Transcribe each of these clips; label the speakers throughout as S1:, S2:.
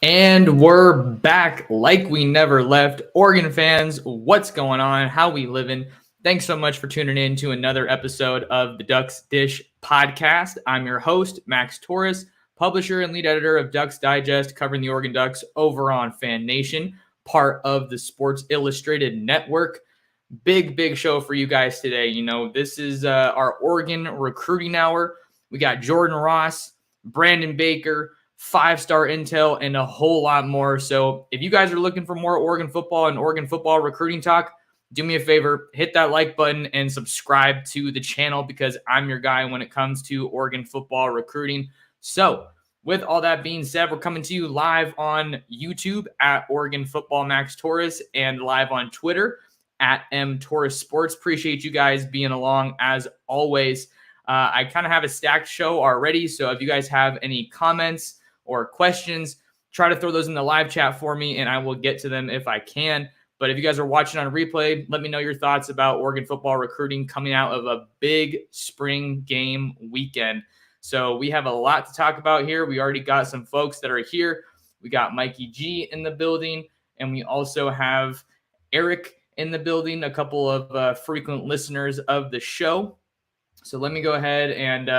S1: And we're back like we never left. Oregon fans, what's going on? How we living? Thanks so much for tuning in to another episode of the Ducks Dish podcast. I'm your host, Max Torres, publisher and lead editor of Ducks Digest, covering the Oregon Ducks over on Fan Nation, part of the Sports Illustrated Network. Big show for you guys today. You know, this is our Oregon recruiting hour. We got Jordan Ross, Brandon Baker, 5-star intel, and a whole lot more. So if you guys are looking for more Oregon football and Oregon football recruiting talk, do me a favor, hit that like button and subscribe to the channel because I'm your guy when it comes to Oregon football recruiting. So with all that being said, we're coming to you live on YouTube at Oregon Football Max Torres and live on Twitter at M Torres Sports. Appreciate you guys being along as always. I kind of have a stacked show already. So if you guys have any comments or questions, try to throw those in the live chat for me and I will get to them if I can. But if you guys are watching on replay, let me know your thoughts about Oregon football recruiting coming out of a big spring game weekend. So we have a lot to talk about here. We already got some folks that are here. We got Mikey G in the building, and we also have Eric in the building, a couple of frequent listeners of the show. So let me go ahead and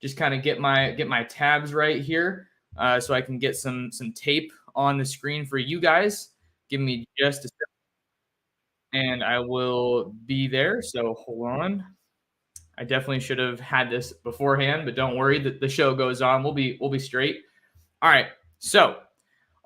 S1: just kind of get my tabs right here. So I can get some tape on the screen for you guys. Give me just a second, and I will be there. So hold on. I definitely should have had this beforehand, but don't worry. The show goes on. We'll be straight. All right. So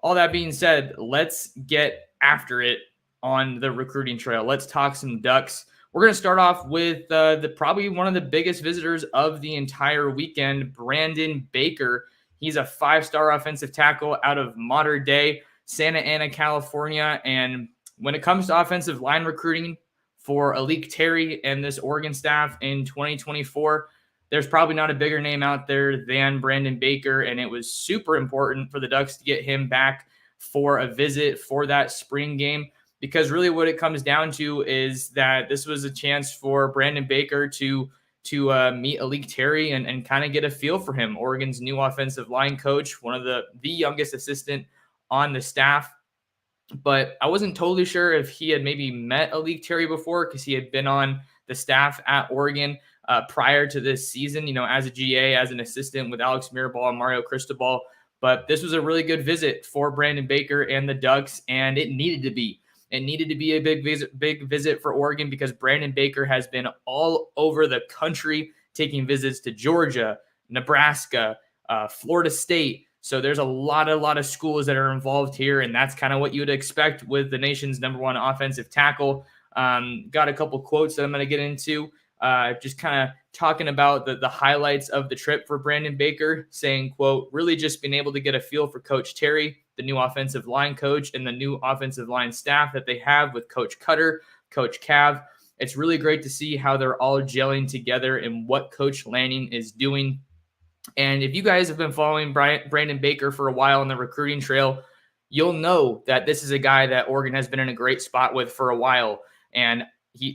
S1: all that being said, let's get after it on the recruiting trail. Let's talk some Ducks. We're going to start off with the probably one of the biggest visitors of the entire weekend, Brandon Baker. He's a 5-star offensive tackle out of modern day Santa Ana, California. And when it comes to offensive line recruiting for Alik Terry and this Oregon staff in 2024, there's probably not a bigger name out there than Brandon Baker. And it was super important for the Ducks to get him back for a visit for that spring game, because really what it comes down to is that this was a chance for Brandon Baker to meet Alik Terry and kind of get a feel for him. Oregon's new offensive line coach, one of the youngest assistant on the staff. But I wasn't totally sure if he had maybe met Alik Terry before, because he had been on the staff at Oregon prior to this season, you know, as a GA, as an assistant with Alex Mirabal and Mario Cristobal. But this was a really good visit for Brandon Baker and the Ducks, and it needed to be. It needed to be a big visit for Oregon, because Brandon Baker has been all over the country taking visits to Georgia, Nebraska, Florida State. So there's a lot of schools that are involved here, and that's kind of what you would expect with the nation's #1 offensive tackle. Got a couple quotes that I'm going to get into, just kind of talking about the highlights of the trip for Brandon Baker, saying, quote, really just being able to get a feel for Coach Terry, the new offensive line coach, and the new offensive line staff that they have with Coach Cutter, Coach Cav. It's really great to see how they're all gelling together and what Coach Lanning is doing. And if you guys have been following Brandon Baker for a while on the recruiting trail, you'll know that this is a guy that Oregon has been in a great spot with for a while. And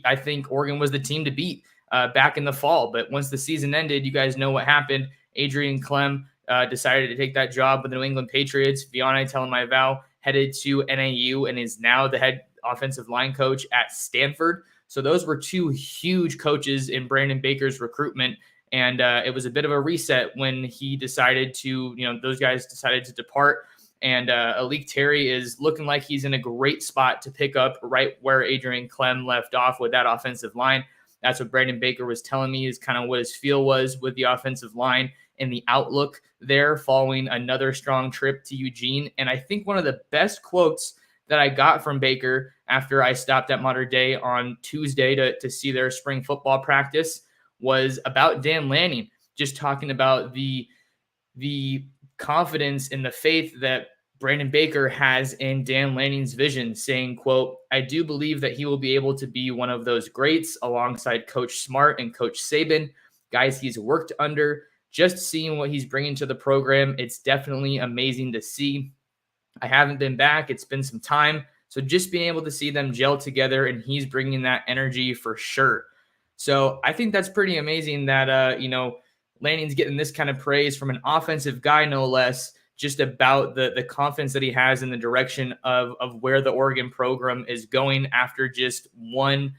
S1: I think Oregon was the team to beat back in the fall. But once the season ended, you guys know what happened. Adrian Clem decided to take that job with the New England Patriots. Vianney Telemaival headed to NAU and is now the head offensive line coach at Stanford. So those were two huge coaches in Brandon Baker's recruitment. And it was a bit of a reset when he decided to, those guys decided to depart. And Alik Terry is looking like he's in a great spot to pick up right where Adrian Clem left off with that offensive line. That's what Brandon Baker was telling me is kind of what his feel was with the offensive line and the outlook there following another strong trip to Eugene. And I think one of the best quotes that I got from Baker after I stopped at Mater Dei on Tuesday to see their spring football practice was about Dan Lanning, just talking about the confidence and the faith that Brandon Baker has in Dan Lanning's vision, saying, quote, I do believe that he will be able to be one of those greats alongside Coach Smart and Coach Saban, guys he's worked under. Just seeing what he's bringing to the program, it's definitely amazing to see. I haven't been back. It's been some time. So just being able to see them gel together, and he's bringing that energy for sure. So I think that's pretty amazing that, Lanning's getting this kind of praise from an offensive guy, no less, just about the confidence that he has in the direction of where the Oregon program is going after just one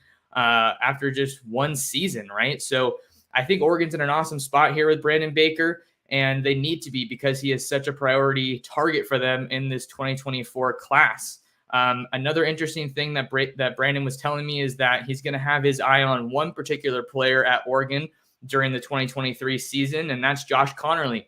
S1: season, right? So I think Oregon's in an awesome spot here with Brandon Baker, and they need to be because he is such a priority target for them in this 2024 class. Another interesting thing that Brandon was telling me is that he's going to have his eye on one particular player at Oregon during the 2023 season, and that's Josh Conerly.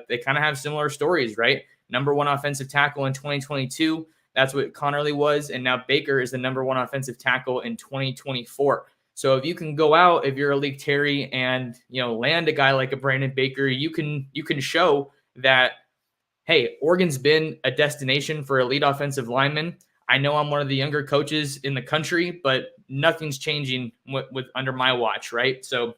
S1: They kind of have similar stories, right? Number one offensive tackle in 2022. That's what Conerly was. And now Baker is the number one offensive tackle in 2024. So if you can go out, if you're Alik Terry, and land a guy like a Brandon Baker, you can show that, hey, Oregon's been a destination for elite offensive linemen. I know I'm one of the younger coaches in the country, but nothing's changing with under my watch, right? So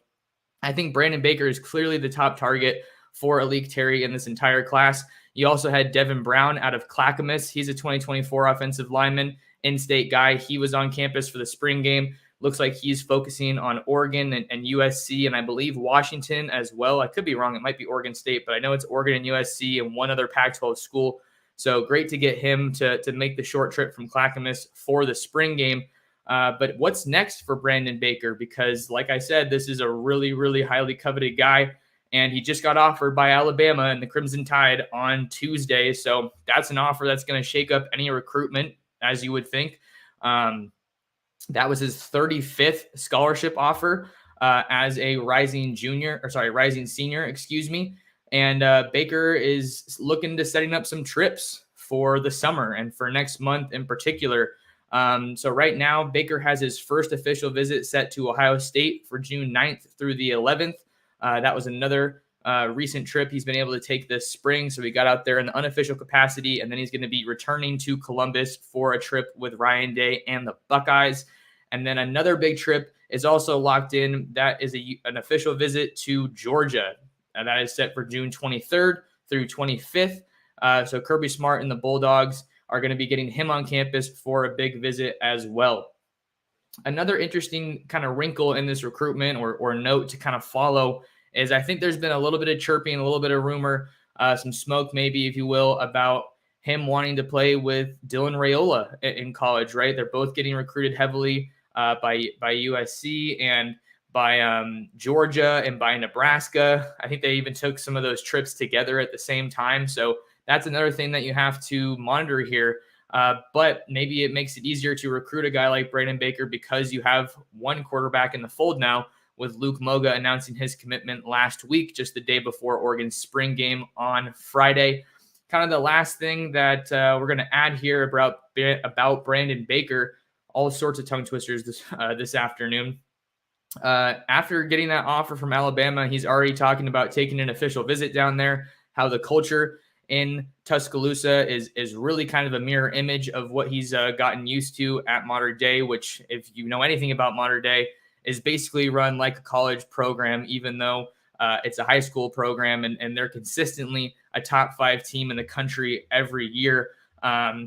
S1: I think Brandon Baker is clearly the top target for Alik Terry in this entire class. You also had Devin Brown out of Clackamas. He's a 2024 offensive lineman, in-state guy. He was on campus for the spring game. Looks like he's focusing on Oregon and USC, and I believe Washington as well. I could be wrong. It might be Oregon State, but I know it's Oregon and USC and one other Pac-12 school. So great to get him to make the short trip from Clackamas for the spring game. But what's next for Brandon Baker? Because like I said, this is a really, really highly coveted guy, and he just got offered by Alabama and the Crimson Tide on Tuesday. So that's an offer that's going to shake up any recruitment, as you would think. That was his 35th scholarship offer as a rising senior, And Baker is looking to setting up some trips for the summer and for next month in particular. So right now, Baker has his first official visit set to Ohio State for June 9th through the 11th. That was another recent trip he's been able to take this spring. So he got out there in the unofficial capacity, and then he's going to be returning to Columbus for a trip with Ryan Day and the Buckeyes. And then another big trip is also locked in. That is an official visit to Georgia. And that is set for June 23rd through 25th. So Kirby Smart and the Bulldogs are going to be getting him on campus for a big visit as well. Another interesting kind of wrinkle in this recruitment or note to kind of follow is I think there's been a little bit of chirping, a little bit of rumor, some smoke maybe, if you will, about him wanting to play with Dylan Raiola in college, right? They're both getting recruited heavily by USC and by Georgia and by Nebraska. I think they even took some of those trips together at the same time. So that's another thing that you have to monitor here. But maybe it makes it easier to recruit a guy like Brandon Baker because you have one quarterback in the fold now, with Luke Moga announcing his commitment last week, just the day before Oregon's spring game on Friday. Kind of the last thing that we're going to add here about Brandon Baker, all sorts of tongue twisters this afternoon. After getting that offer from Alabama, he's already talking about taking an official visit down there, how the culture in Tuscaloosa is really kind of a mirror image of what he's gotten used to at Mater Dei, which, if you know anything about Mater Dei, is basically run like a college program, even though it's a high school program, and they're consistently a top 5 team in the country every year.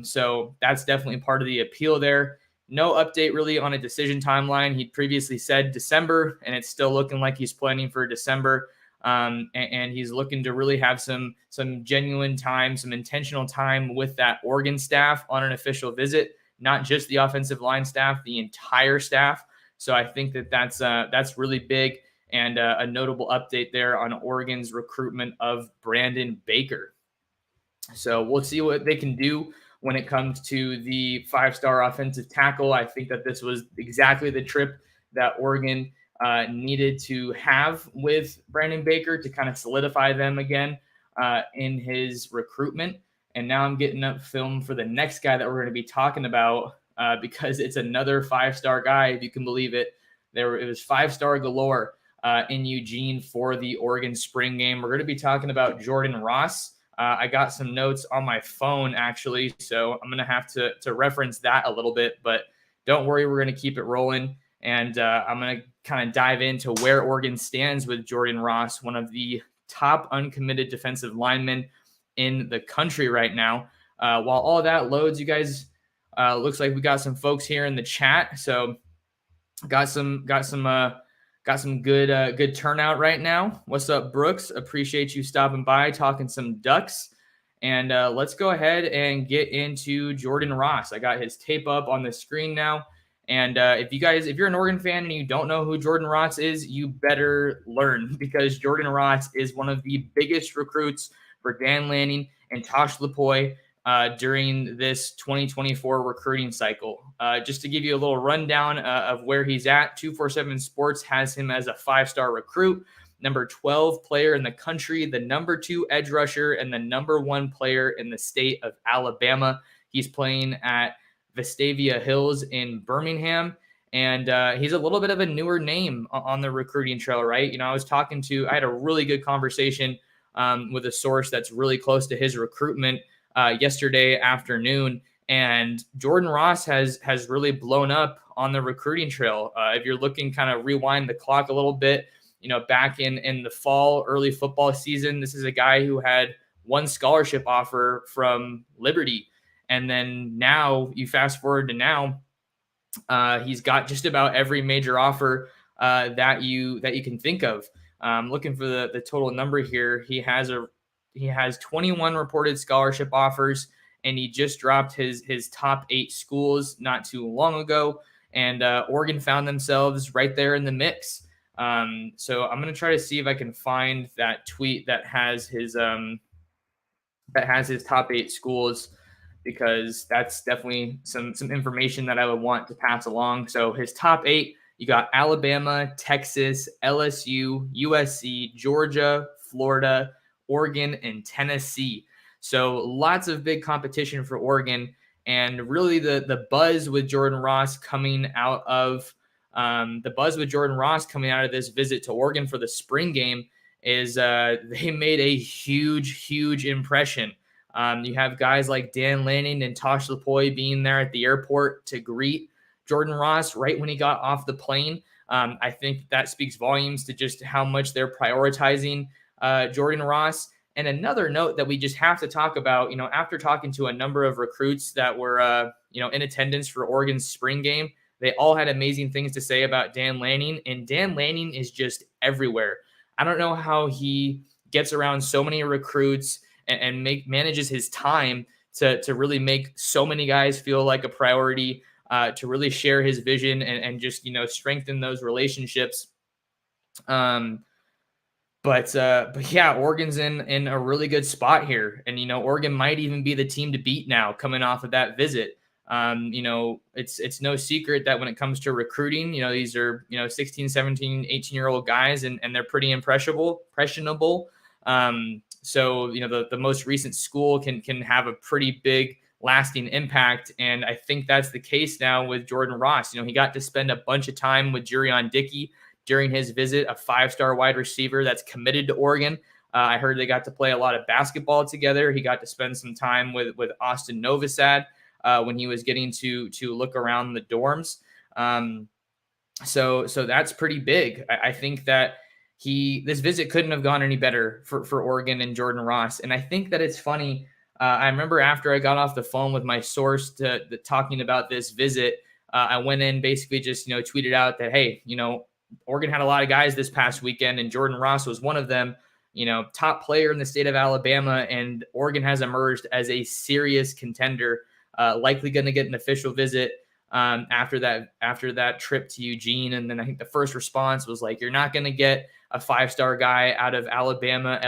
S1: So that's definitely part of the appeal there. No update really on a decision timeline. He previously said December, and it's still looking like he's planning for December. And he's looking to really have some genuine time, some intentional time with that Oregon staff on an official visit, not just the offensive line staff, the entire staff. So I think that's really big and a notable update there on Oregon's recruitment of Brandon Baker. So we'll see what they can do when it comes to the 5-star offensive tackle. I think that this was exactly the trip that Oregon needed to have with Brandon Baker to kind of solidify them again in his recruitment. And now I'm getting up film for the next guy that we're going to be talking about because it's another 5-star guy, if you can believe it. It was 5-star galore in Eugene for the Oregon spring game. We're going to be talking about Jordan Ross. I got some notes on my phone, actually, so I'm going to have to reference that a little bit. But don't worry, we're going to keep it rolling. And I'm going to kind of dive into where Oregon stands with Jordan Ross, one of the top uncommitted defensive linemen in the country right now. While all that loads, you guys, looks like we got some folks here in the chat. So got some good turnout right now. What's up, Brooks? Appreciate you stopping by, talking some Ducks. And let's go ahead and get into Jordan Ross. I got his tape up on the screen now. And if you're an Oregon fan and you don't know who Jordan Ross is, you better learn, because Jordan Ross is one of the biggest recruits for Dan Lanning and Tosh Lupoi during this 2024 recruiting cycle. Just to give you a little rundown of where he's at, 247 Sports has him as a 5-star recruit, number 12 player in the country, the number 2 edge rusher, and the number 1 player in the state of Alabama. He's playing at Vestavia Hills in Birmingham. And he's a little bit of a newer name on the recruiting trail, right? I had a really good conversation with a source that's really close to his recruitment yesterday afternoon. And Jordan Ross has really blown up on the recruiting trail. If you're looking, kind of rewind the clock a little bit, back in the fall, early football season, this is a guy who had 1 scholarship offer from Liberty. And then now you fast forward to now, he's got just about every major offer that you can think of. Looking for the total number here, he has 21 reported scholarship offers, and he just dropped his top 8 schools not too long ago. And Oregon found themselves right there in the mix. So I'm going to try to see if I can find that tweet that has his top 8 schools, because that's definitely some information that I would want to pass along. So his top 8, you got Alabama, Texas, LSU, USC, Georgia, Florida, Oregon, and Tennessee. So lots of big competition for Oregon. And really the buzz with Jordan Ross coming out of this visit to Oregon for the spring game is they made a huge impression. You have guys like Dan Lanning and Tosh Lupoi being there at the airport to greet Jordan Ross right when he got off the plane. I think that speaks volumes to just how much they're prioritizing Jordan Ross. And another note that we just have to talk about, after talking to a number of recruits that were, in attendance for Oregon's spring game, they all had amazing things to say about Dan Lanning, and Dan Lanning is just everywhere. I don't know how he gets around so many recruits and manages his time to really make so many guys feel like a priority, to really share his vision and just, strengthen those relationships. But yeah, Oregon's in a really good spot here. And, Oregon might even be the team to beat now coming off of that visit. It's no secret that when it comes to recruiting, these are, 16, 17, 18-year-old guys, and they're pretty impressionable. So, the most recent school can have a pretty big lasting impact. And I think that's the case now with Jordan Ross. He got to spend a bunch of time with Jurion Dickey during his visit, a 5-star wide receiver that's committed to Oregon. I heard they got to play a lot of basketball together. He got to spend some time with Austin Novosad when he was getting to look around the dorms. So that's pretty big. I think that this visit couldn't have gone any better for Oregon and Jordan Ross. And I think that it's funny. I remember after I got off the phone with my source talking about this visit, I went in, basically just, tweeted out that, hey, Oregon had a lot of guys this past weekend, and Jordan Ross was one of them, top player in the state of Alabama, and Oregon has emerged as a serious contender, likely going to get an official visit after that trip to Eugene. And then I think the first response was like, you're not going to get a 5-star guy out of Alabama,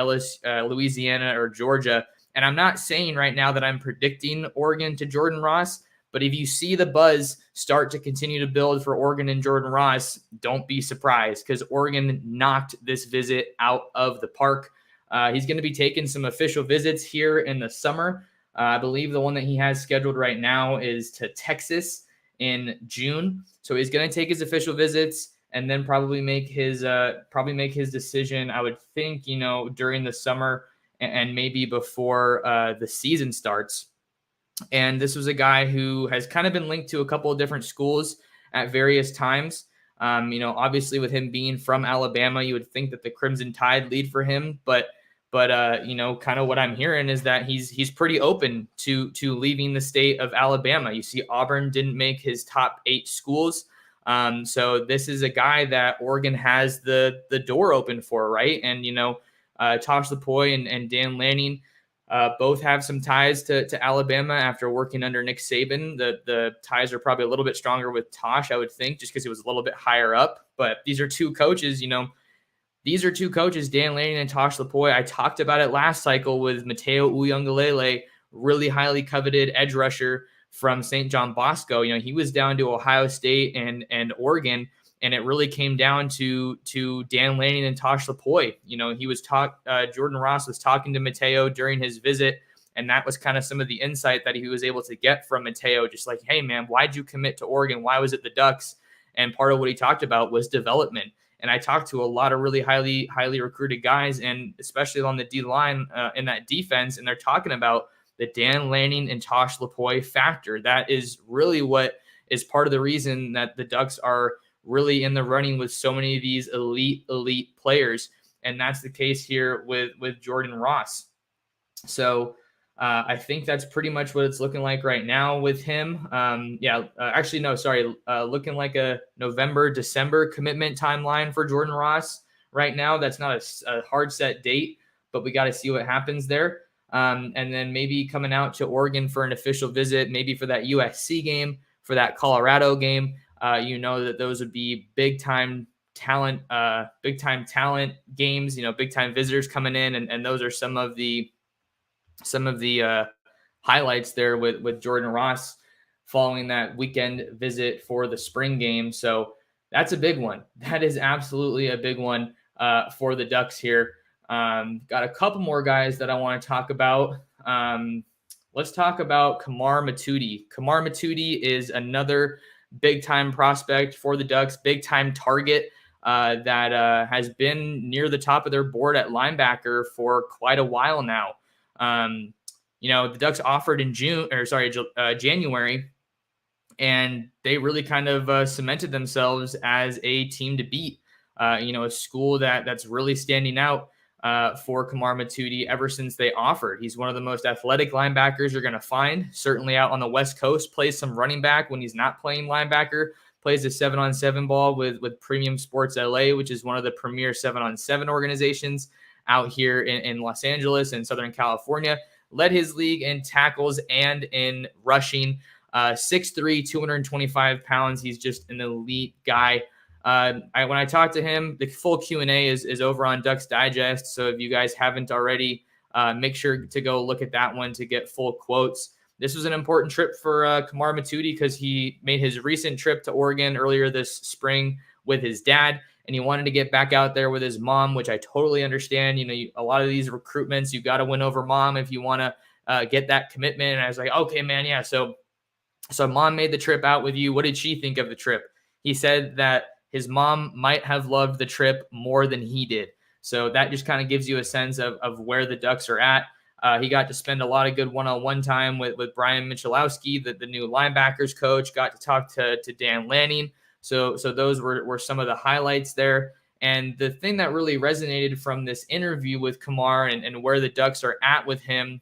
S1: Louisiana, or Georgia. And I'm not saying right now that I'm predicting Oregon to Jordan Ross, but if you see the buzz start to continue to build for Oregon and Jordan Ross, don't be surprised, because Oregon knocked this visit out of the park. He's going to be taking some official visits here in the summer. I believe the one that he has scheduled right now is to Texas in June. So he's going to take his official visits and then probably make his decision, I would think, during the summer and maybe before the season starts. And this was a guy who has kind of been linked to a couple of different schools at various times. Obviously with him being from Alabama, you would think that the Crimson Tide lead for him, but kind of what I'm hearing is that he's pretty open to leaving the state of Alabama. You see, Auburn didn't make his top 8 schools. So this is a guy that Oregon has the door open for, right? And, Tosh Lupoi and Dan Lanning, Both have some ties to Alabama after working under Nick Saban. The ties are probably a little bit stronger with Tosh, I would think, just because he was a little bit higher up. But these are two coaches, Dan Lanning and Tosh Lupoi. I talked about it last cycle with Mateo Uyunglele, really highly coveted edge rusher from St. John Bosco. He was down to Ohio State and Oregon, and it really came down to Dan Lanning and Tosh Lupoi. Jordan Ross was talking to Mateo during his visit, and that was kind of some of the insight that he was able to get from Mateo. Just like, hey man, why'd you commit to Oregon? Why was it the Ducks? And part of what he talked about was development. And I talked to a lot of really highly recruited guys, and especially on the D line in that defense, and they're talking about the Dan Lanning and Tosh Lupoi factor. That is really what is part of the reason that the Ducks are really in the running with so many of these elite players. And that's the case here with Jordan Ross. So I think that's pretty much what it's looking like right now with him. Looking like a November, December commitment timeline for Jordan Ross right now. That's not a hard set date, but we got to see what happens there. And then maybe coming out to Oregon for an official visit, maybe for that USC game, for that Colorado game. That those would be big time talent games, big time visitors coming in. And those are some of the highlights there with Jordan Ross following that weekend visit for the spring game. So that's a big one. That is absolutely a big one for the Ducks here. Got a couple more guys that I want to talk about. Let's talk about Kamar Matudi. Kamar Matudi is another big-time prospect for the Ducks, big-time target that has been near the top of their board at linebacker for quite a while now. The Ducks offered in January, and they really kind of cemented themselves as a team to beat. A school that's really standing out for Kamar Matudi ever since they offered. He's one of the most athletic linebackers you're going to find, certainly out on the West Coast. Plays some running back when he's not playing linebacker. Plays a 7-on-7 ball with Premium Sports LA, which is one of the premier 7-on-7 organizations out here in Los Angeles and Southern California. Led his league in tackles and in rushing. 6'3", 225 pounds. He's just an elite guy. When I talked to him, the full Q&A is over on Ducks Digest. So if you guys haven't already, make sure to go look at that one to get full quotes. This was an important trip for Kamar Matudi because he made his recent trip to Oregon earlier this spring with his dad, and he wanted to get back out there with his mom, which I totally understand. A lot of these recruitments, you got to win over mom if you want to get that commitment. And I was like, okay, man, yeah. So mom made the trip out with you. What did she think of the trip? He said that his mom might have loved the trip more than he did. So that just kind of gives you a sense of where the Ducks are at. He got to spend a lot of good one-on-one time with Brian Michalowski, the new linebackers coach, got to talk to Dan Lanning. So those were some of the highlights there. And the thing that really resonated from this interview with Kamar and where the Ducks are at with him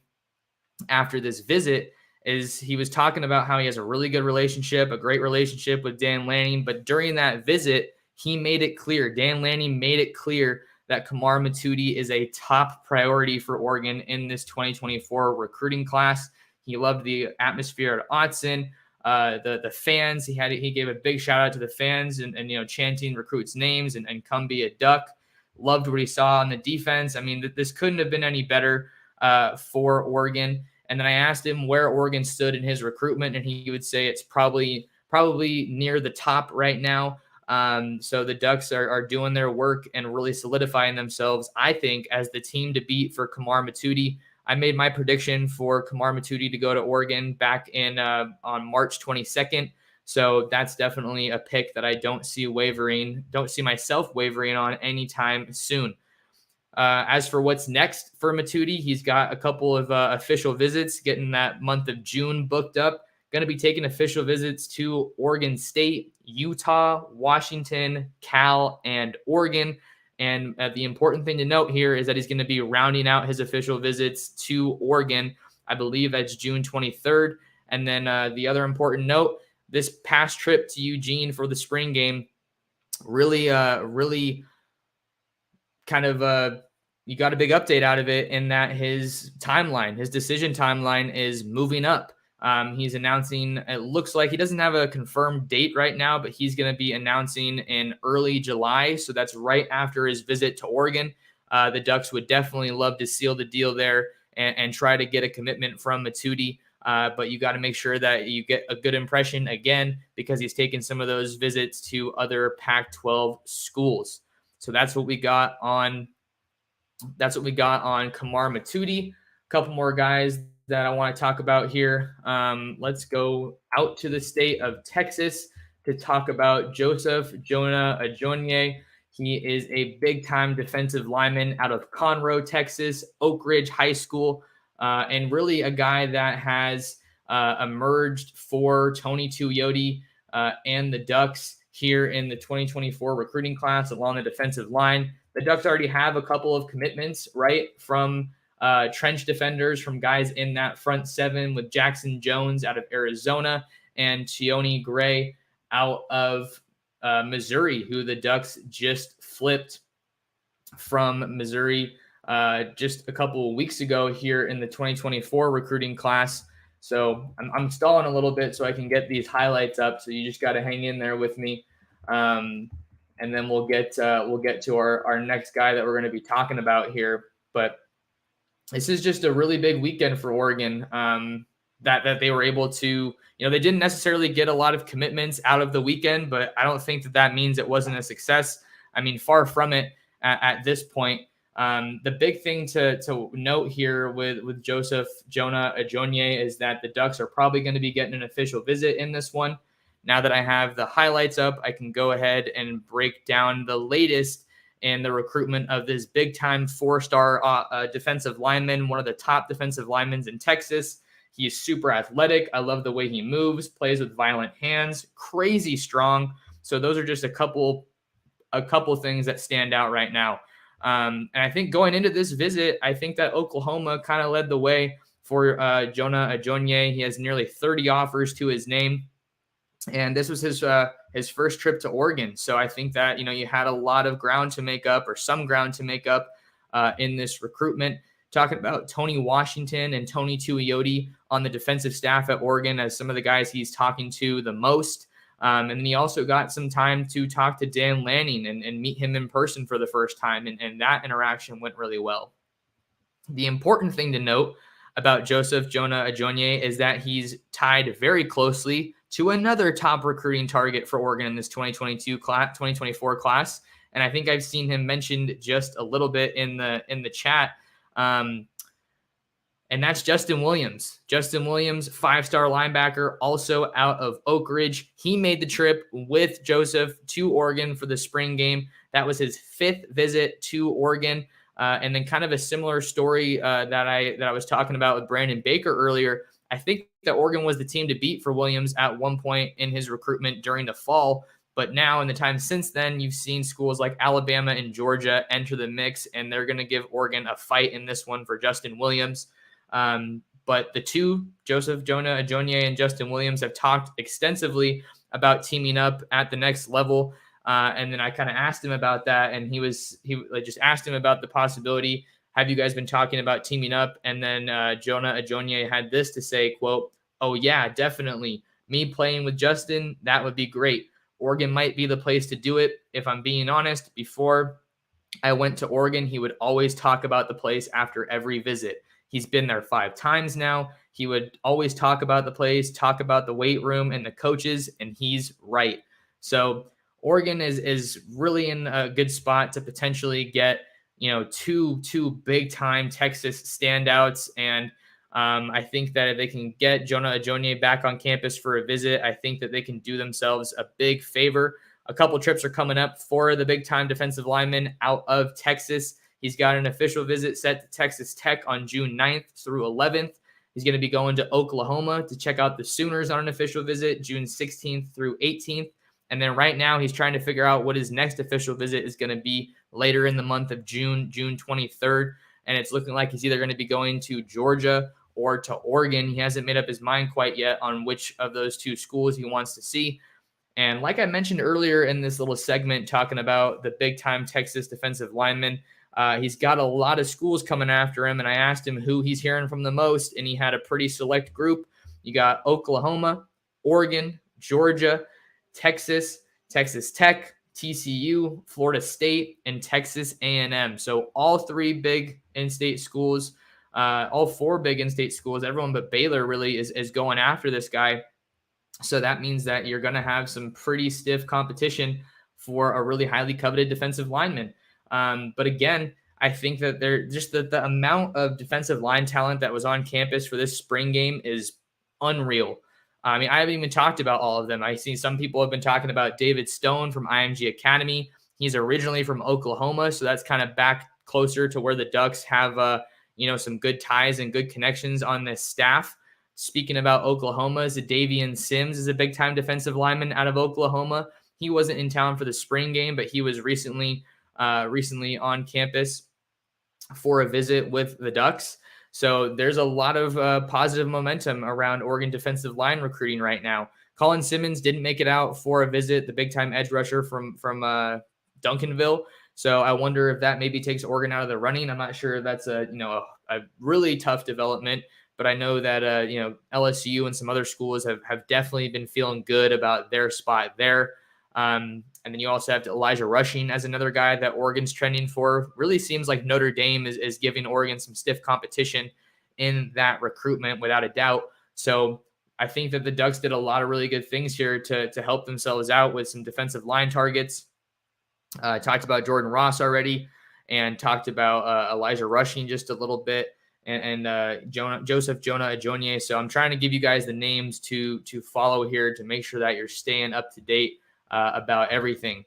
S1: after this visit is he was talking about how he has a really good relationship, a great relationship with Dan Lanning. But during that visit, he made it clear, Dan Lanning made it clear that Kamar Matudi is a top priority for Oregon in this 2024 recruiting class. He loved the atmosphere at Autzen, the fans. He gave a big shout out to the fans and chanting recruits' names and come be a Duck. Loved what he saw on the defense. I mean, this couldn't have been any better for Oregon. And then I asked him where Oregon stood in his recruitment, and he would say it's probably near the top right now. So the Ducks are doing their work and really solidifying themselves, I think, as the team to beat for Kamar Matudi. I made my prediction for Kamar Matudi to go to Oregon back in on March 22nd. So that's definitely a pick that I don't see myself wavering on anytime soon. As for what's next for Matudi, he's got a couple of official visits, getting that month of June booked up. Going to be taking official visits to Oregon State, Utah, Washington, Cal, and Oregon. And the important thing to note here is that he's going to be rounding out his official visits to Oregon. I believe that's June 23rd. And then the other important note, this past trip to Eugene for the spring game really kind of you got a big update out of it in that his decision timeline is moving up. He's announcing, it looks like he doesn't have a confirmed date right now, but he's going to be announcing in early July. So that's right after his visit to Oregon. The Ducks would definitely love to seal the deal there and try to get a commitment from Matudi. But you got to make sure that you get a good impression again, because he's taken some of those visits to other Pac-12 schools. So that's what we got on Kamar Matudi. A couple more guys that I want to talk about here. Let's go out to the state of Texas to talk about Joseph Jonah Ajonye. He is a big-time defensive lineman out of Conroe, Texas, Oak Ridge High School, and really a guy that has emerged for Tony Tuioti and the Ducks here in the 2024 recruiting class along the defensive line. The Ducks already have a couple of commitments, right, from trench defenders, from guys in that front seven, with Jackson Jones out of Arizona and Chione Gray out of Missouri, who the Ducks just flipped from Missouri just a couple of weeks ago here in the 2024 recruiting class. So I'm stalling a little bit so I can get these highlights up. So you just got to hang in there with me. And then we'll get to our next guy that we're going to be talking about here. But this is just a really big weekend for Oregon, that they were able to, they didn't necessarily get a lot of commitments out of the weekend, but I don't think that means it wasn't a success. I mean, far from it at this point. The big thing to note here with Joseph Jonah Ajonye is that the Ducks are probably going to be getting an official visit in this one. Now that I have the highlights up, I can go ahead and break down the latest in the recruitment of this big-time four-star defensive lineman, one of the top defensive linemen in Texas. He is super athletic. I love the way he moves, plays with violent hands, crazy strong. So those are just a couple things that stand out right now. And I think going into this visit, I think that Oklahoma kind of led the way for Jonah Ajonye. He has nearly 30 offers to his name. And this was his first trip to Oregon. So I think that, you had a lot of ground to make up, or some ground to make up in this recruitment. Talking about Tony Washington and Tony Tuioti on the defensive staff at Oregon as some of the guys he's talking to the most. And then he also got some time to talk to Dan Lanning and meet him in person for the first time. And that interaction went really well. The important thing to note about Joseph Jonah Ajonye is that he's tied very closely to another top recruiting target for Oregon in this 2024 class. And I think I've seen him mentioned just a little bit in the chat. And that's Justin Williams. Justin Williams, 5-star linebacker, also out of Oak Ridge. He made the trip with Joseph to Oregon for the spring game. That was his 5th visit to Oregon. And then kind of a similar story that I was talking about with Brandon Baker earlier. I think that Oregon was the team to beat for Williams at one point in his recruitment during the fall. But now in the time since then, you've seen schools like Alabama and Georgia enter the mix, and they're going to give Oregon a fight in this one for Justin Williams. But the two, Joseph Jonah Ajonye and Justin Williams, have talked extensively about teaming up at the next level. And then I kind of asked him about that, and he just asked him about the possibility. Have you guys been talking about teaming up? And then Jonah Ajonye had this to say, quote, "Oh yeah, definitely. Me playing with Justin, that would be great. Oregon might be the place to do it. If I'm being honest, before I went to Oregon, he would always talk about the place after every visit. He's been there 5 times now. He would always talk about the place, talk about the weight room and the coaches, and he's right." So Oregon is really in a good spot to potentially get, two big-time Texas standouts. And I think that if they can get Jonah Ajonye back on campus for a visit, I think that they can do themselves a big favor. A couple trips are coming up for the big-time defensive lineman out of Texas. He's got an official visit set to Texas Tech on June 9th through 11th. He's going to be going to Oklahoma to check out the Sooners on an official visit, June 16th through 18th. And then right now he's trying to figure out what his next official visit is going to be later in the month of June 23rd. And it's looking like he's either going to be going to Georgia or to Oregon. He hasn't made up his mind quite yet on which of those two schools he wants to see. And like I mentioned earlier in this little segment talking about the big-time Texas defensive lineman, He's got a lot of schools coming after him, and I asked him who he's hearing from the most, and he had a pretty select group. You got Oklahoma, Oregon, Georgia, Texas, Texas Tech, TCU, Florida State, and Texas A&M. So all three big in-state schools, all four big in-state schools, everyone but Baylor really is going after this guy. So that means that you're going to have some pretty stiff competition for a really highly coveted defensive lineman. But again, I think that the amount of defensive line talent that was on campus for this spring game is unreal. I mean, I haven't even talked about all of them. I see some people have been talking about David Stone from IMG Academy. He's originally from Oklahoma, so that's kind of back closer to where the Ducks have, some good ties and good connections on this staff. Speaking about Oklahoma, Zadavian Sims is a big-time defensive lineman out of Oklahoma. He wasn't in town for the spring game, but he was recently on campus for a visit with the Ducks. So there's a lot of positive momentum around Oregon defensive line recruiting right now. Colin Simmons didn't make it out for a visit, the big-time edge rusher from Duncanville. So I wonder if that maybe takes Oregon out of the running. I'm not sure that's a really tough development, but I know that LSU and some other schools have definitely been feeling good about their spot there. And then you also have Elijah Rushing as another guy that Oregon's trending for. Really seems like Notre Dame is giving Oregon some stiff competition in that recruitment without a doubt. So I think that the Ducks did a lot of really good things here to help themselves out with some defensive line targets. Talked about Jordan Ross already and talked about Elijah Rushing just a little bit and Joseph Jonah Ajonye. So I'm trying to give you guys the names to follow here to make sure that you're staying up to date about everything.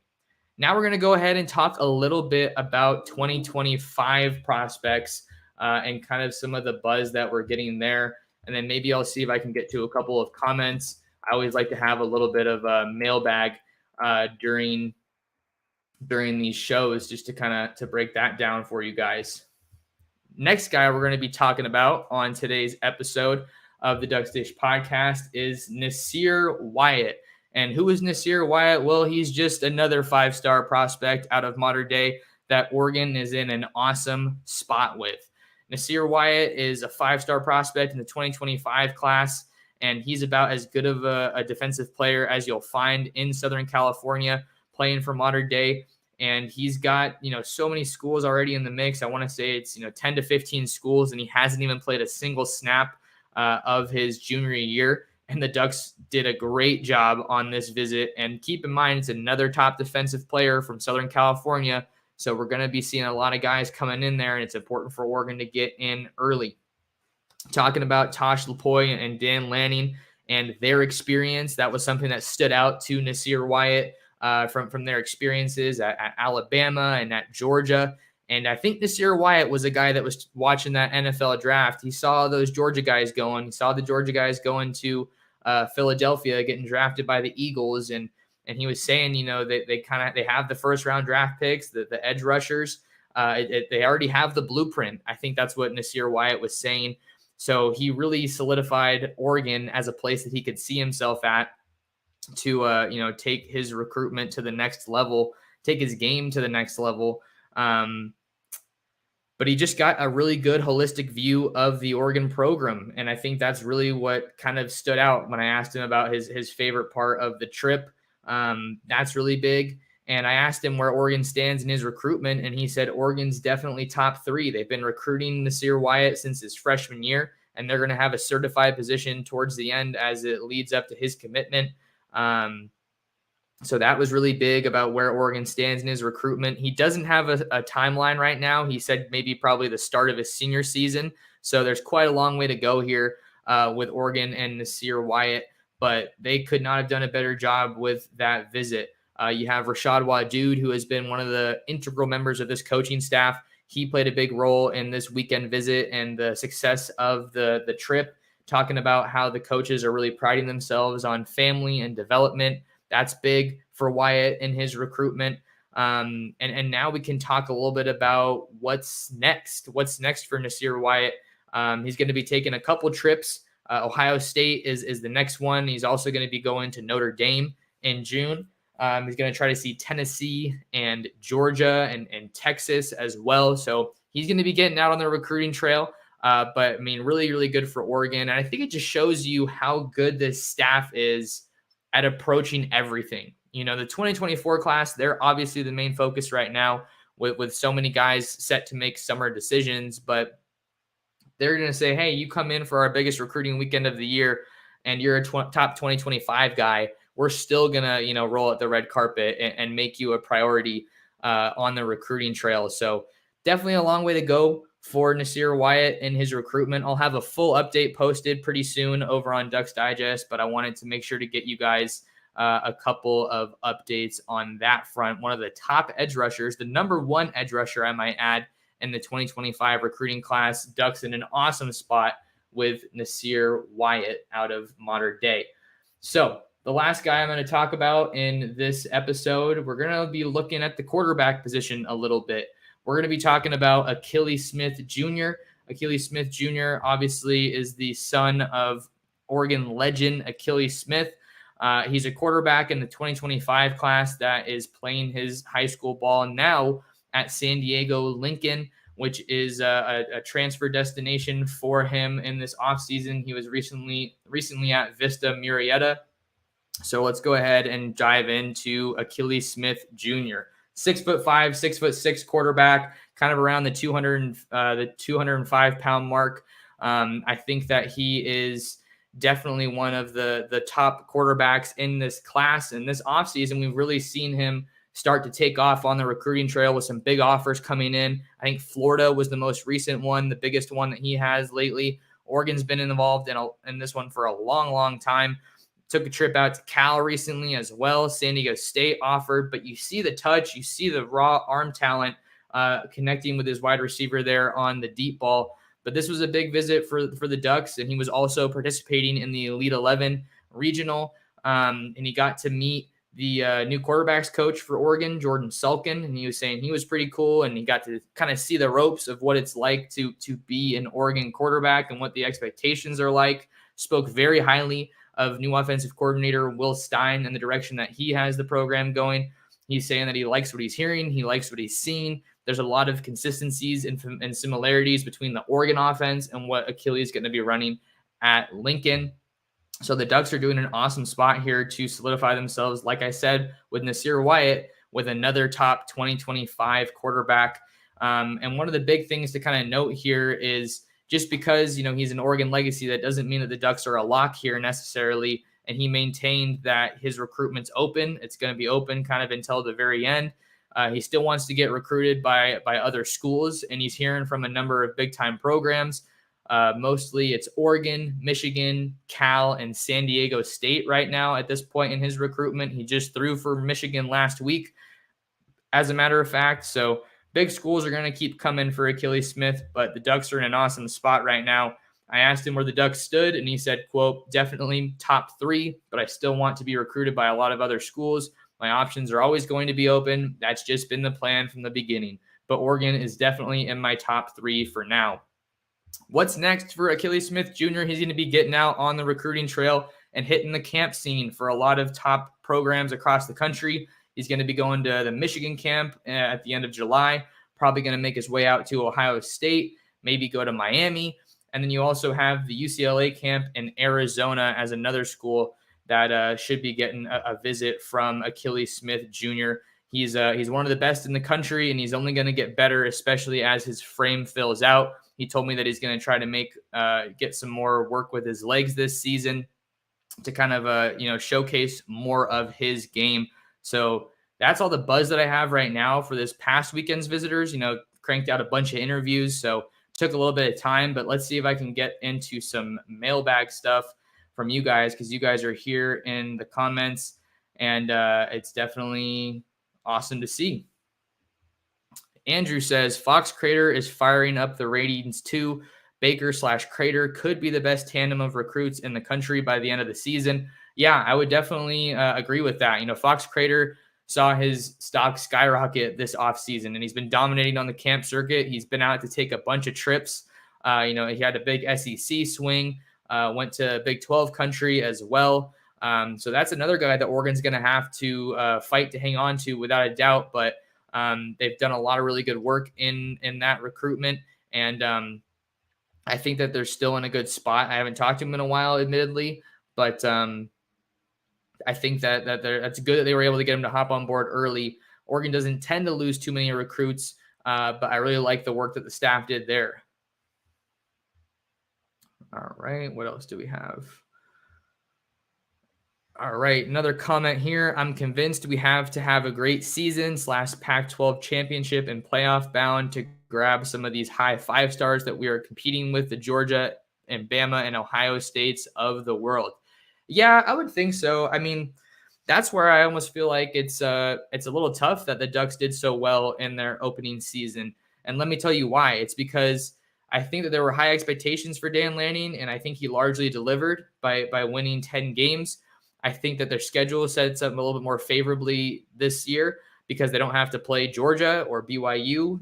S1: Now we're going to go ahead and talk a little bit about 2025 prospects and kind of some of the buzz that we're getting there. And then maybe I'll see if I can get to a couple of comments. I always like to have a little bit of a mailbag during these shows just to kind of to break that down for you guys. Next guy we're going to be talking about on today's episode of the Ducks Dish podcast is Nasir Wyatt. And who is Nasir Wyatt? Well, he's just another five-star prospect out of modern day that Oregon is in an awesome spot with. Nasir Wyatt is a five-star prospect in the 2025 class, and he's about as good of a defensive player as you'll find in Southern California playing for modern day. And he's got, so many schools already in the mix. I want to say it's, 10 to 15 schools, and he hasn't even played a single snap of his junior year. And the Ducks did a great job on this visit. And keep in mind, it's another top defensive player from Southern California. So we're going to be seeing a lot of guys coming in there, and it's important for Oregon to get in early. Talking about Tosh Lapoy and Dan Lanning and their experience, that was something that stood out to Nasir Wyatt from their experiences at Alabama and at Georgia. And I think Nasir Wyatt was a guy that was watching that NFL draft. He saw those Georgia guys going. He saw the Georgia guys going to Philadelphia, getting drafted by the Eagles. And he was saying, they have the first round draft picks, the edge rushers. They already have the blueprint. I think that's what Nasir Wyatt was saying. So he really solidified Oregon as a place that he could see himself at to, take his recruitment to the next level, take his game to the next level. But he just got a really good holistic view of the Oregon program. And I think that's really what kind of stood out when I asked him about his favorite part of the trip. That's really big. And I asked him where Oregon stands in his recruitment, and he said Oregon's definitely top 3. They've been recruiting Nasir Wyatt since his freshman year, and they're going to have a certified position towards the end as it leads up to his commitment. So that was really big about where Oregon stands in his recruitment. He doesn't have a timeline right now. He said maybe probably the start of his senior season. So there's quite a long way to go here with Oregon and Nasir Wyatt, but they could not have done a better job with that visit. You have Rashad Wadood, who has been one of the integral members of this coaching staff. He played a big role in this weekend visit and the success of the trip, talking about how the coaches are really priding themselves on family and development. That's big for Wyatt in his recruitment. And now we can talk a little bit about what's next. What's next for Nasir Wyatt? He's going to be taking a couple trips. Ohio State is the next one. He's also going to be going to Notre Dame in June. He's going to try to see Tennessee and Georgia and Texas as well. So he's going to be getting out on the recruiting trail. But I mean, really, really good for Oregon. And I think it just shows you how good this staff is at approaching everything. The 2024 class, they're obviously the main focus right now with so many guys set to make summer decisions. But they're going to say, hey, you come in for our biggest recruiting weekend of the year and you're a top 2025 guy. We're still going to, roll out the red carpet and make you a priority on the recruiting trail. So definitely a long way to go for Nasir Wyatt and his recruitment. I'll have a full update posted pretty soon over on Ducks Digest, but I wanted to make sure to get you guys a couple of updates on that front. One of the top edge rushers, the number one edge rusher, I might add, in the 2025 recruiting class. Ducks in an awesome spot with Nasir Wyatt out of Modern Day. So the last guy I'm going to talk about in this episode, we're going to be looking at the quarterback position a little bit. We're going to be talking about Achilles Smith Jr. Achilles Smith Jr. obviously is the son of Oregon legend Achilles Smith. He's a quarterback in the 2025 class that is playing his high school ball now at San Diego Lincoln, which is a transfer destination for him in this offseason. He was recently at Vista Murrieta. So let's go ahead and dive into Achilles Smith Jr. 6'5", 6'6" quarterback, kind of around the 205 pound mark. I think that he is definitely one of the top quarterbacks in this class. In this offseason, we've really seen him start to take off on the recruiting trail with some big offers coming in. I think Florida was the most recent one, the biggest one that he has lately. Oregon's been involved in this one for a long, long time. Took a trip out to Cal recently as well. San Diego State offered, but you see the touch, you see the raw arm talent connecting with his wide receiver there on the deep ball. But this was a big visit for the Ducks, and he was also participating in the Elite 11 regional, and he got to meet the new quarterbacks coach for Oregon, Jordan Sulkin, and he was saying he was pretty cool, and he got to kind of see the ropes of what it's like to be an Oregon quarterback and what the expectations are like. Spoke very highly of new offensive coordinator Will Stein and the direction that he has the program going. He's saying that he likes what he's hearing. He likes what he's seen. There's a lot of consistencies and similarities between the Oregon offense and what Achilles is going to be running at Lincoln. So the Ducks are doing an awesome spot here to solidify themselves, like I said, with Nasir Wyatt, with another top 2025 quarterback. And one of the big things to kind of note here is just because, he's an Oregon legacy, that doesn't mean that the Ducks are a lock here necessarily. And he maintained that his recruitment's open. It's going to be open kind of until the very end. He still wants to get recruited by other schools, and he's hearing from a number of big-time programs. Mostly it's Oregon, Michigan, Cal, and San Diego State right now at this point in his recruitment. He just threw for Michigan last week, as a matter of fact. So big schools are going to keep coming for Achilles Smith, but the Ducks are in an awesome spot right now. I asked him where the Ducks stood, and he said, quote, definitely top 3, but I still want to be recruited by a lot of other schools. My options are always going to be open. That's just been the plan from the beginning. But Oregon is definitely in my top 3 for now. What's next for Achilles Smith Jr.? He's going to be getting out on the recruiting trail and hitting the camp scene for a lot of top programs across the country. He's going to be going to the Michigan camp at the end of July, probably going to make his way out to Ohio State, maybe go to Miami. And then you also have the UCLA camp in Arizona as another school that should be getting a visit from Achilles Smith Jr. He's one of the best in the country, and he's only going to get better, especially as his frame fills out. He told me that he's going to try to get some more work with his legs this season to kind of showcase more of his game. So that's all the buzz that I have right now for this past weekend's visitors. Cranked out a bunch of interviews, so took a little bit of time, but let's see if I can get into some mailbag stuff from you guys, because you guys are here in the comments, and it's definitely awesome to see. Andrew says, Fox Crater is firing up the ratings too. Baker/Crater could be the best tandem of recruits in the country by the end of the season. Yeah, I would definitely agree with that. Fox Crater saw his stock skyrocket this offseason, and he's been dominating on the camp circuit. He's been out to take a bunch of trips. He had a big SEC swing, went to Big 12 country as well. So that's another guy that Oregon's going to have to fight to hang on to without a doubt. But they've done a lot of really good work in that recruitment. And I think that they're still in a good spot. I haven't talked to them in a while, admittedly, but I think that that's good that they were able to get him to hop on board early. Oregon doesn't tend to lose too many recruits, but I really like the work that the staff did there. All right, what else do we have? All right, another comment here. I'm convinced we have to have a great season / Pac-12 championship and playoff bound to grab some of these high 5 stars that we are competing with, the Georgia and Bama and Ohio States of the world. Yeah, I would think so. I mean, that's where I almost feel like it's a little tough that the Ducks did so well in their opening season. And let me tell you why. It's because I think that there were high expectations for Dan Lanning, and I think he largely delivered by winning 10 games. I think that their schedule sets up a little bit more favorably this year because they don't have to play Georgia or BYU.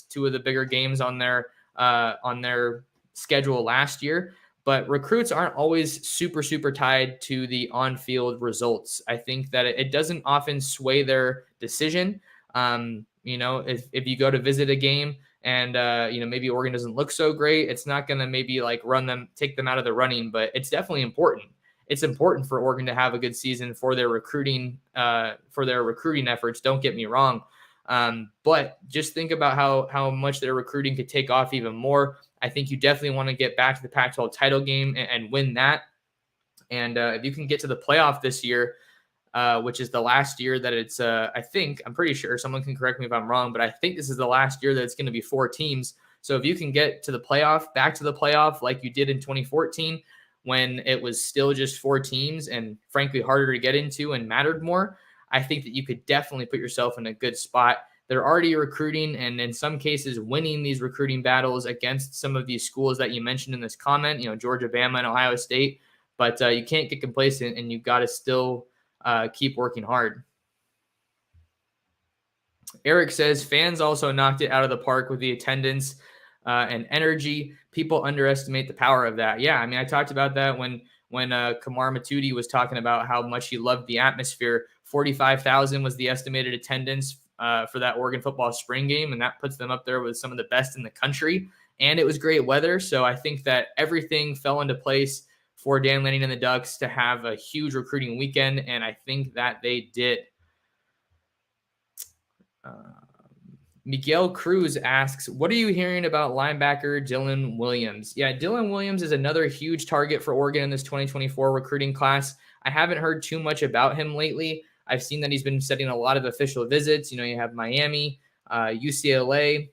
S1: 2 of the bigger games on their schedule last year. But recruits aren't always super, super tied to the on-field results. I think that it doesn't often sway their decision. If you go to visit a game and maybe Oregon doesn't look so great, it's not going to maybe like take them out of the running, but it's definitely important. It's important for Oregon to have a good season for their recruiting efforts. Don't get me wrong. But just think about how much their recruiting could take off even more. I think you definitely want to get back to the Pac-12 title game and win that. And if you can get to the playoff this year, which is the last year that it's, I'm pretty sure, someone can correct me if I'm wrong, but I think this is the last year that it's going to be 4 teams. So if you can get to the playoff, back to the playoff like you did in 2014, when it was still just 4 teams and frankly harder to get into and mattered more, I think that you could definitely put yourself in a good spot. They're already recruiting and in some cases winning these recruiting battles against some of these schools that you mentioned in this comment, Georgia, Bama, and Ohio State. But you can't get complacent and you've got to still keep working hard. Eric says fans also knocked it out of the park with the attendance and energy. People underestimate the power of that. Yeah, I mean, I talked about that when Kamar Matudi was talking about how much he loved the atmosphere. 45,000 was the estimated attendance for that Oregon football spring game, and that puts them up there with some of the best in the country. And it was great weather, so I think that everything fell into place for Dan Lanning and the Ducks to have a huge recruiting weekend, and I think that they did. Miguel Cruz asks, what are you hearing about linebacker Dylan Williams? Yeah, Dylan Williams is another huge target for Oregon in this 2024 recruiting class. I haven't heard too much about him lately. I've seen that he's been setting a lot of official visits. You have Miami, UCLA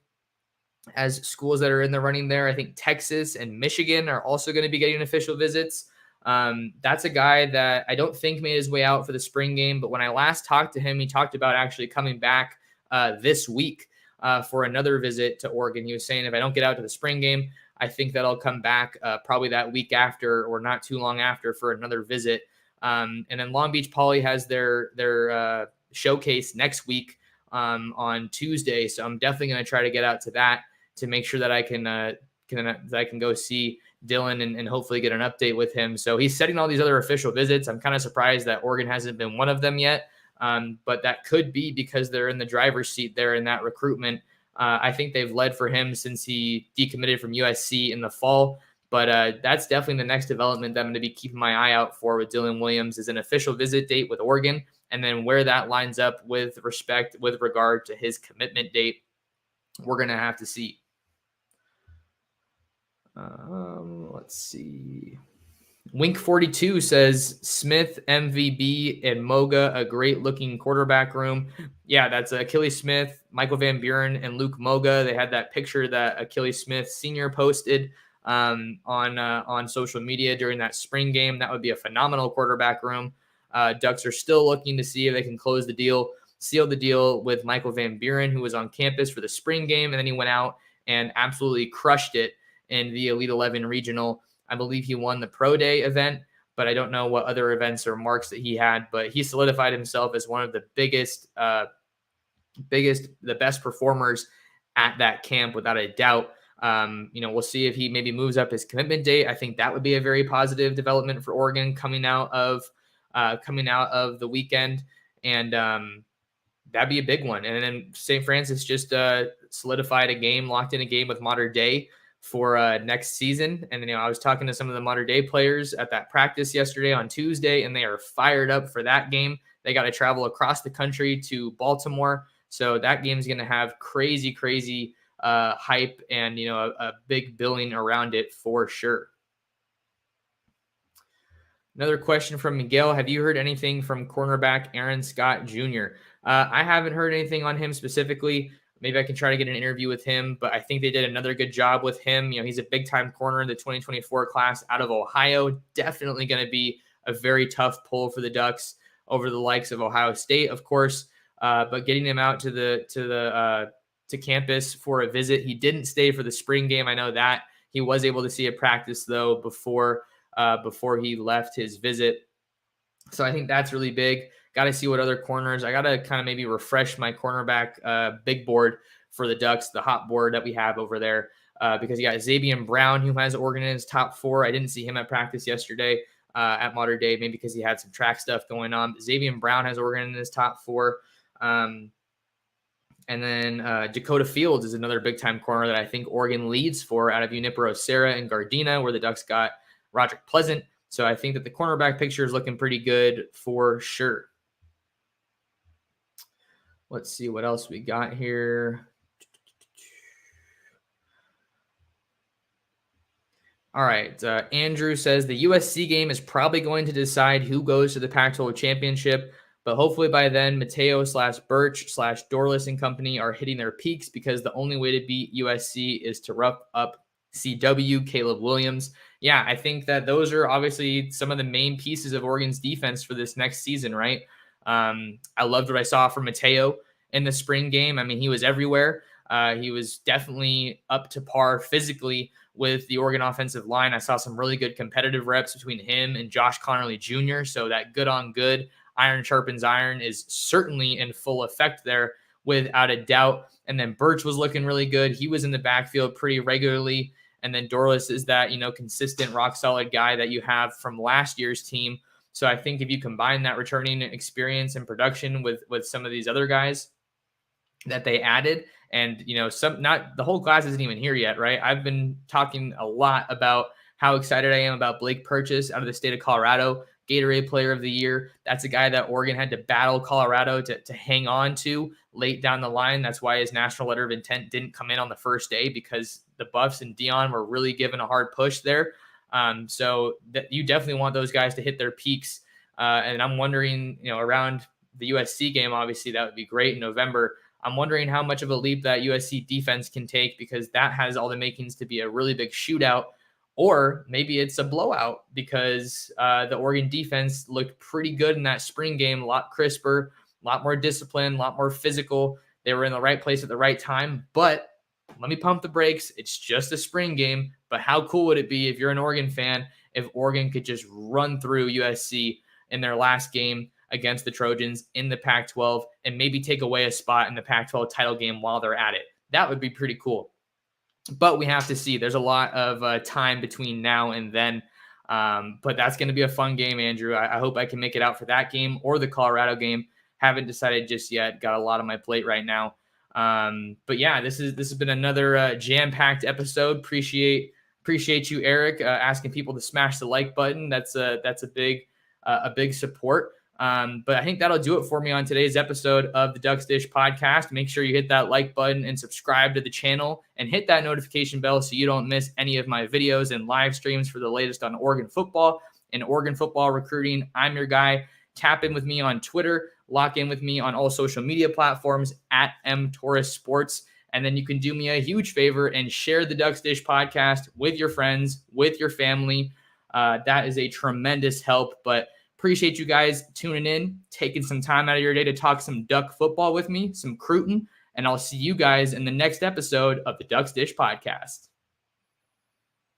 S1: as schools that are in the running there. I think Texas and Michigan are also going to be getting official visits. That's a guy that I don't think made his way out for the spring game, but when I last talked to him, he talked about actually coming back this week for another visit to Oregon. He was saying, if I don't get out to the spring game, I think that I'll come back probably that week after or not too long after for another visit. And then Long Beach Poly has their showcase next week on Tuesday. So I'm definitely going to try to get out to that to make sure that I can go see Dylan and hopefully get an update with him. So he's setting all these other official visits. I'm kind of surprised that Oregon hasn't been one of them yet. But that could be because they're in the driver's seat there in that recruitment. I think they've led for him since he decommitted from USC in the fall. But that's definitely the next development that I'm going to be keeping my eye out for with Dylan Williams is an official visit date with Oregon, and then where that lines up with regard to his commitment date, we're going to have to see. Let's see. Wink 42 says Smith, MVB, and Moga, a great looking quarterback room. Yeah, that's Achilles Smith, Michael Van Buren, and Luke Moga. They had that picture that Achilles Smith Sr. posted on social media during that spring game. That would be a phenomenal quarterback room. Ducks are still looking to see if they can seal the deal with Michael Van Buren, who was on campus for the spring game, and then he went out and absolutely crushed it in the Elite 11 regional. I believe he won the Pro Day event, but I don't know what other events or marks that he had, but he solidified himself as one of the the best performers at that camp without a doubt. We'll see if he maybe moves up his commitment date. I think that would be a very positive development for Oregon coming out of coming out of the weekend. And that'd be a big one. And then St. Francis just solidified a game, locked in a game with Mater Dei for next season. And, I was talking to some of the Mater Dei players at that practice yesterday on Tuesday, and they are fired up for that game. They got to travel across the country to Baltimore. So that game's going to have crazy hype and, a big billing around it for sure. Another question from Miguel. Have you heard anything from cornerback Aaron Scott Jr.? I haven't heard anything on him specifically. Maybe I can try to get an interview with him, but I think they did another good job with him. He's a big-time corner in the 2024 class out of Ohio. Definitely going to be a very tough pull for the Ducks over the likes of Ohio State, of course. But getting him out to campus for a visit. He didn't stay for the spring game. I know that. He was able to see a practice, though, before he left his visit. So I think that's really big. Got to see what other corners. I got to kind of maybe refresh my cornerback big board for the Ducks, the hot board that we have over there, because you got Xavier Brown, who has Oregon in his top 4. I didn't see him at practice yesterday at Mater Dei, maybe because he had some track stuff going on. But Xavier Brown has Oregon in his top 4. And then Dakota Fields is another big-time corner that I think Oregon leads for out of Junipero Serra and Gardena, where the Ducks got Roderick Pleasant. So I think that the cornerback picture is looking pretty good for sure. Let's see what else we got here. All right. Andrew says the USC game is probably going to decide who goes to the Pac12 Championship, but hopefully by then Mateo/Birch/Dorless and company are hitting their peaks, because the only way to beat USC is to rough up CW, Caleb Williams. Yeah, I think that those are obviously some of the main pieces of Oregon's defense for this next season, right? I loved what I saw from Mateo in the spring game. I mean, he was everywhere. He was definitely up to par physically with the Oregon offensive line. I saw some really good competitive reps between him and Josh Connerly Jr. So that good on good, iron sharpens iron is certainly in full effect there without a doubt. And then Birch was looking really good. He was in the backfield pretty regularly. And then Dorless is that, consistent rock solid guy that you have from last year's team. So I think if you combine that returning experience and production with some of these other guys that they added, and not the whole class isn't even here yet, right? I've been talking a lot about how excited I am about Blake Purchase out of the state of Colorado, Gatorade Player of the Year. That's a guy that Oregon had to battle Colorado to hang on to late down the line. That's why his national letter of intent didn't come in on the first day, because the Buffs and Dion were really giving a hard push there. So that you definitely want those guys to hit their peaks. And I'm wondering, around the USC game, obviously that would be great in November. I'm wondering how much of a leap that USC defense can take, because that has all the makings to be a really big shootout, or maybe it's a blowout, because the Oregon defense looked pretty good in that spring game, a lot crisper, a lot more discipline, a lot more physical. They were in the right place at the right time, but let me pump the brakes. It's just a spring game, but how cool would it be if you're an Oregon fan, if Oregon could just run through USC in their last game against the Trojans in the Pac-12 and maybe take away a spot in the Pac-12 title game while they're at it? That would be pretty cool. But we have to see. There's a lot of time between now and then. But that's going to be a fun game, Andrew. I hope I can make it out for that game or the Colorado game. Haven't decided just yet. Got a lot on my plate right now. But yeah, this has been another jam-packed episode. Appreciate you, Eric, asking people to smash the like button. That's a big support. But I think that'll do it for me on today's episode of the Ducks Dish podcast. Make sure you hit that like button and subscribe to the channel and hit that notification bell so you don't miss any of my videos and live streams for the latest on Oregon football and Oregon football recruiting. I'm your guy. Tap in with me on Twitter. Lock in with me on all social media platforms at Torres Sports. And then you can do me a huge favor and share the Ducks Dish podcast with your friends, with your family. That is a tremendous help. But appreciate you guys tuning in, taking some time out of your day to talk some Duck football with me, some Cruton, and I'll see you guys in the next episode of the Ducks Dish podcast.